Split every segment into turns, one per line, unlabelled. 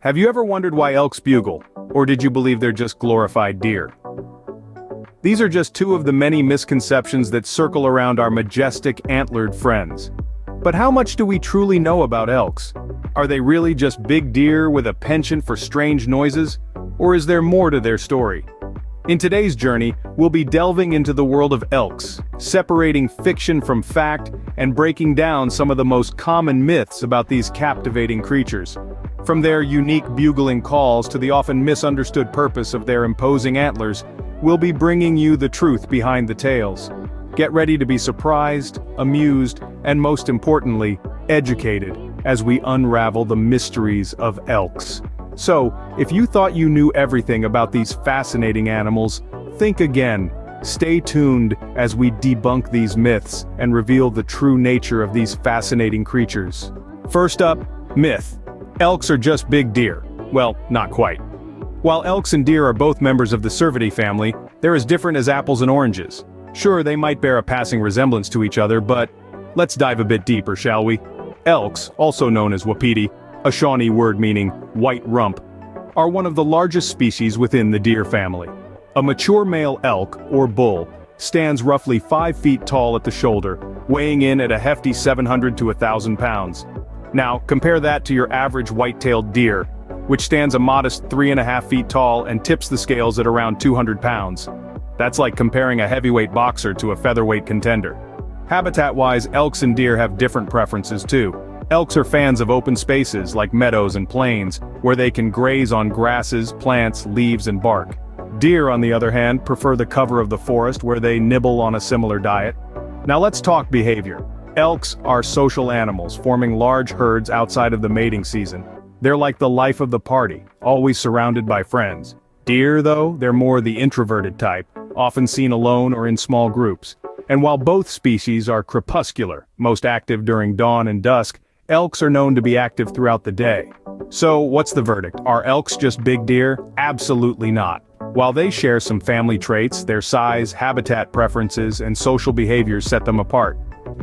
Have you ever wondered why elks bugle, or did you believe they're just glorified deer? These are just two of the many misconceptions that circle around our majestic antlered friends. But how much do we truly know about elks? Are they really just big deer with a penchant for strange noises? Or is there more to their story? In today's journey, we'll be delving into the world of elks, separating fiction from fact, and breaking down some of the most common myths about these captivating creatures. From their unique bugling calls to the often misunderstood purpose of their imposing antlers, we'll be bringing you the truth behind the tales. Get ready to be surprised, amused, and most importantly, educated as we unravel the mysteries of elks. So, if you thought you knew everything about these fascinating animals, think again. Stay tuned as we debunk these myths and reveal the true nature of these fascinating creatures. First up, myth. Elks are just big deer. Well, not quite. While elks and deer are both members of the Cervidae family, they're as different as apples and oranges. Sure, they might bear a passing resemblance to each other, but let's dive a bit deeper, shall we? Elks, also known as wapiti, a Shawnee word meaning white rump, are one of the largest species within the deer family. A mature male elk, or bull, stands roughly 5 feet tall at the shoulder, weighing in at a hefty 700 to 1,000 pounds. Now, compare that to your average white-tailed deer, which stands a modest 3.5 feet tall and tips the scales at around 200 pounds. That's like comparing a heavyweight boxer to a featherweight contender. Habitat-wise, elks and deer have different preferences too. Elks are fans of open spaces like meadows and plains, where they can graze on grasses, plants, leaves, and bark. Deer, on the other hand, prefer the cover of the forest where they nibble on a similar diet. Now let's talk behavior. Elks are social animals, forming large herds outside of the mating season. They're like the life of the party, always surrounded by friends. Deer, though, they're more the introverted type, often seen alone or in small groups. And while both species are crepuscular, most active during dawn and dusk, elks are known to be active throughout the day. So, what's the verdict? Are elks just big deer? Absolutely not. While they share some family traits, their size, habitat preferences, and social behaviors set them apart.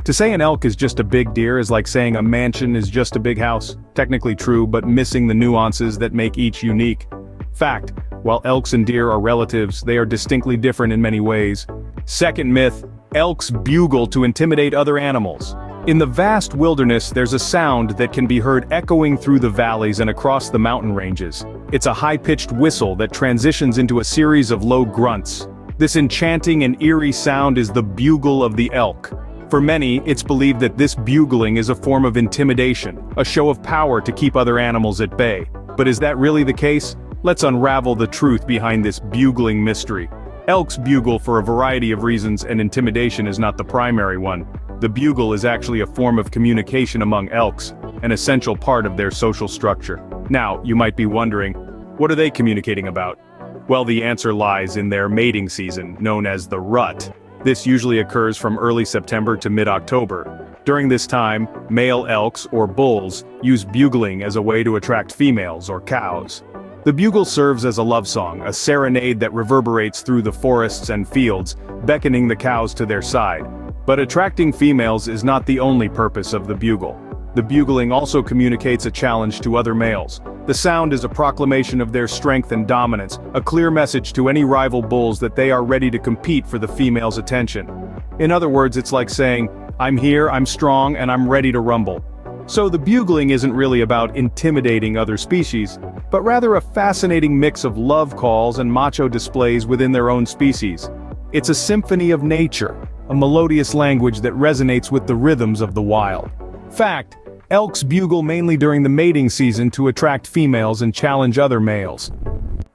To say an elk is just a big deer is like saying a mansion is just a big house. Technically true, but missing the nuances that make each unique. Fact, while elks and deer are relatives, they are distinctly different in many ways. Second myth, elks bugle to intimidate other animals. In the vast wilderness, there's a sound that can be heard echoing through the valleys and across the mountain ranges. It's a high-pitched whistle that transitions into a series of low grunts. This enchanting and eerie sound is the bugle of the elk. For many, it's believed that this bugling is a form of intimidation, a show of power to keep other animals at bay. But is that really the case? Let's unravel the truth behind this bugling mystery. Elks bugle for a variety of reasons, and intimidation is not the primary one. The bugle is actually a form of communication among elks, an essential part of their social structure. Now, you might be wondering, what are they communicating about? Well, the answer lies in their mating season, known as the rut. This usually occurs from early September to mid-October. During this time, male elks, or bulls, use bugling as a way to attract females, or cows. The bugle serves as a love song, a serenade that reverberates through the forests and fields, beckoning the cows to their side. But attracting females is not the only purpose of the bugle. The bugling also communicates a challenge to other males. The sound is a proclamation of their strength and dominance, a clear message to any rival bulls that they are ready to compete for the female's attention. In other words, it's like saying, "I'm here, I'm strong, and I'm ready to rumble." So the bugling isn't really about intimidating other species, but rather a fascinating mix of love calls and macho displays within their own species. It's a symphony of nature, a melodious language that resonates with the rhythms of the wild. Fact, elks bugle mainly during the mating season to attract females and challenge other males.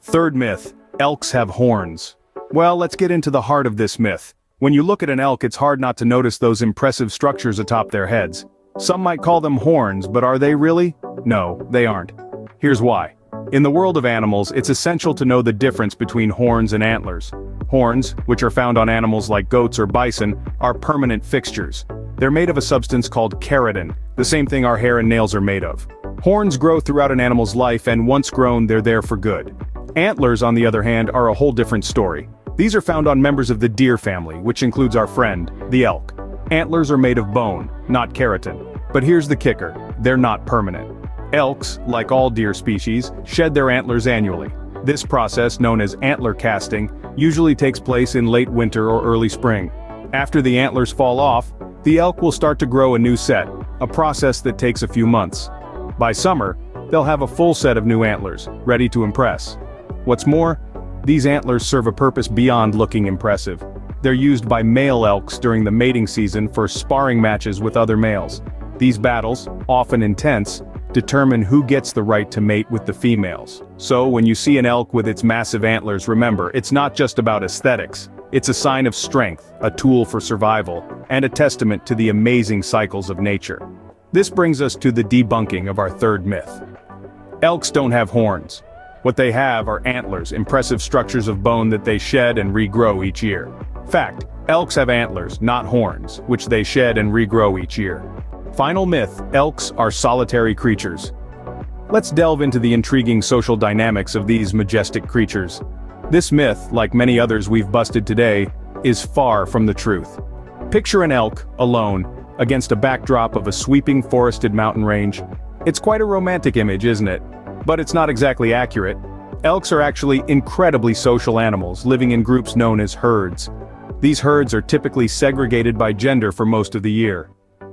Third myth, elks have horns. Well, let's get into the heart of this myth. When you look at an elk, it's hard not to notice those impressive structures atop their heads. Some might call them horns, but are they really? No, they aren't. Here's why. In the world of animals, it's essential to know the difference between horns and antlers. Horns, which are found on animals like goats or bison, are permanent fixtures. They're made of a substance called keratin, the same thing our hair and nails are made of. Horns grow throughout an animal's life, and once grown, they're there for good. Antlers, on the other hand, are a whole different story. These are found on members of the deer family, which includes our friend, the elk. Antlers are made of bone, not keratin. But here's the kicker, they're not permanent. Elks, like all deer species, shed their antlers annually. This process, known as antler casting, usually takes place in late winter or early spring. After the antlers fall off, the elk will start to grow a new set, a process that takes a few months. By summer, they'll have a full set of new antlers, ready to impress. What's more, these antlers serve a purpose beyond looking impressive. They're used by male elks during the mating season for sparring matches with other males. These battles, often intense, determine who gets the right to mate with the females. So when you see an elk with its massive antlers, remember, it's not just about aesthetics. It's a sign of strength, a tool for survival, and a testament to the amazing cycles of nature. This brings us to the debunking of our third myth. Elks don't have horns. What they have are antlers, impressive structures of bone that they shed and regrow each year. Fact, elks have antlers, not horns, which they shed and regrow each year. Final myth, elks are solitary creatures. Let's delve into the intriguing social dynamics of these majestic creatures. This myth, like many others we've busted today, is far from the truth. Picture an elk, alone, against a backdrop of a sweeping forested mountain range. It's quite a romantic image, isn't it? But it's not exactly accurate. Elks are actually incredibly social animals, living in groups known as herds. These herds are typically segregated by gender for most of the year.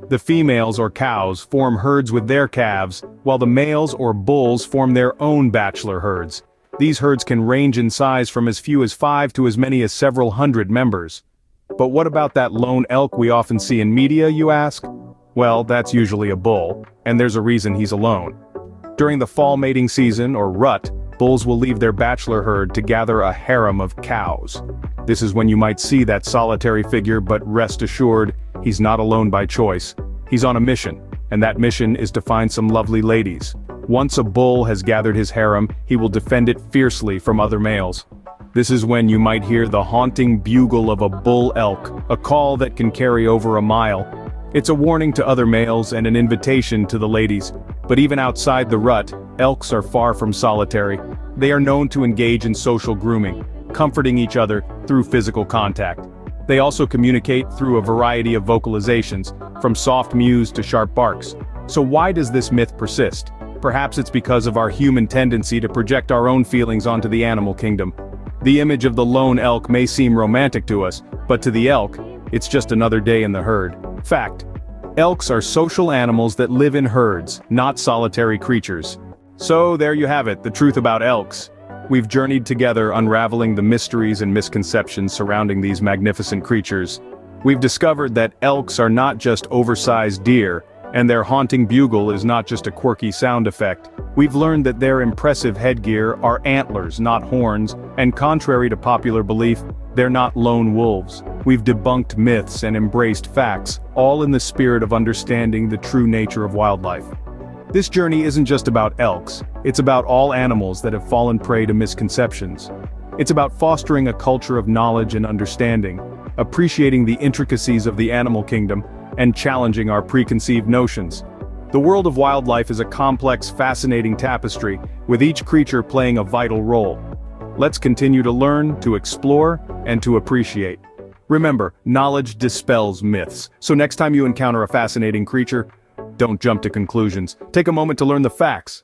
The females or cows form herds with their calves, while the males or bulls form their own bachelor herds. These herds can range in size from as few as 5 to as many as several hundred members. But what about that lone elk we often see in media, you ask? Well, that's usually a bull, and there's a reason he's alone. During the fall mating season, or rut, bulls will leave their bachelor herd to gather a harem of cows. This is when you might see that solitary figure, but rest assured, he's not alone by choice. He's on a mission, and that mission is to find some lovely ladies. Once a bull has gathered his harem, he will defend it fiercely from other males. This is when you might hear the haunting bugle of a bull elk, a call that can carry over a mile. It's a warning to other males and an invitation to the ladies. But even outside the rut, elks are far from solitary. They are known to engage in social grooming, comforting each other through physical contact. They also communicate through a variety of vocalizations, from soft mews to sharp barks. So why does this myth persist? Perhaps it's because of our human tendency to project our own feelings onto the animal kingdom. The image of the lone elk may seem romantic to us, but to the elk, it's just another day in the herd. Fact: elks are social animals that live in herds, not solitary creatures. So there you have it, the truth about elks. We've journeyed together unraveling the mysteries and misconceptions surrounding these magnificent creatures. We've discovered that elks are not just oversized deer, and their haunting bugle is not just a quirky sound effect. We've learned that their impressive headgear are antlers, not horns, and contrary to popular belief, they're not lone wolves. We've debunked myths and embraced facts, all in the spirit of understanding the true nature of wildlife. This journey isn't just about elks, it's about all animals that have fallen prey to misconceptions. It's about fostering a culture of knowledge and understanding, appreciating the intricacies of the animal kingdom, and challenging our preconceived notions. The world of wildlife is a complex, fascinating tapestry, with each creature playing a vital role. Let's continue to learn, to explore, and to appreciate. Remember, knowledge dispels myths, so next time you encounter a fascinating creature, don't jump to conclusions. Take a moment to learn the facts.